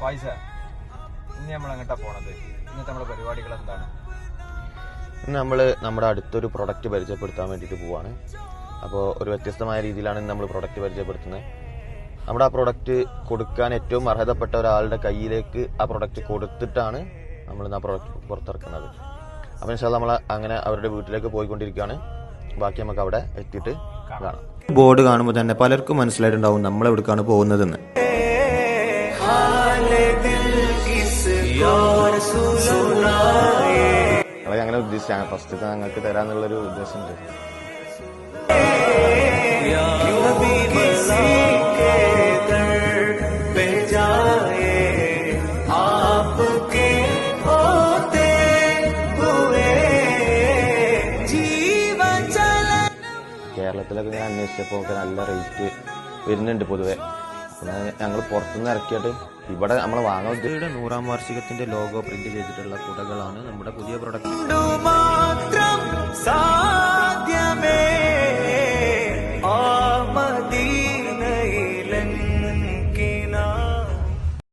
ഫായിസ, ഇന്ന് നമ്മൾ എങ്ങോട്ടാ പോണത്? ഇന്നത്തെ നമ്മുടെ പരിപാടികൾ എന്താണ്? ഇന്ന് നമ്മൾ നമ്മുടെ അടുത്തൊരു പ്രൊഡക്റ്റ് പരിചയപ്പെടുത്താൻ വേണ്ടിയിട്ട് പോവാണ്. അപ്പോൾ ഒരു വ്യത്യസ്തമായ രീതിയിലാണ് ഇന്ന് നമ്മൾ പ്രൊഡക്റ്റ് പരിചയപ്പെടുത്തുന്നത്. നമ്മുടെ ആ പ്രൊഡക്റ്റ് കൊടുക്കാൻ ഏറ്റവും അർഹതപ്പെട്ട ഒരാളുടെ കയ്യിലേക്ക് ആ പ്രൊഡക്റ്റ് കൊടുത്തിട്ടാണ് നമ്മൾ ഇന്ന് ആ പ്രൊഡക്റ്റ് പുറത്തിറക്കുന്നത്. അപ്പോൾ ഇൻഷാല്ലാ നമ്മൾ അങ്ങനെ അവരുടെ വീട്ടിലേക്ക് പോയിക്കൊണ്ടിരിക്കുകയാണ്. ബാക്കി നമുക്ക് അവിടെ എത്തിയിട്ട് കാണാം. ബോർഡ് കാണുമ്പോൾ തന്നെ പലർക്കും മനസ്സിലായിട്ടുണ്ടാവും നമ്മൾ എവിടേക്കാണ് പോകുന്നതെന്ന്. അങ്ങനെ ഉദ്ദേശിച്ചാണ് ഫസ്റ്റത്തെ ഞങ്ങൾക്ക് തരാന്നുള്ളൊരു ഉദ്ദേശമുണ്ട്. കേരളത്തിലൊക്കെ ഞാൻ അന്വേഷിച്ചപ്പോൾ നല്ല റേറ്റ് വരുന്നുണ്ട് പൊതുവെ. പിന്നെ ഞങ്ങൾ പുറത്തുനിന്ന് ഇറക്കിയിട്ട് ഇവിടെ നമ്മൾ വാങ്ങാൻ ഉദ്ദേശിച്ച 100ാം വാർഷികത്തിന്റെ ലോഗോ പ്രിന്റ് ചെയ്തിട്ടുള്ള കുടകളാണ് നമ്മുടെ പുതിയ പ്രൊഡക്റ്റ്.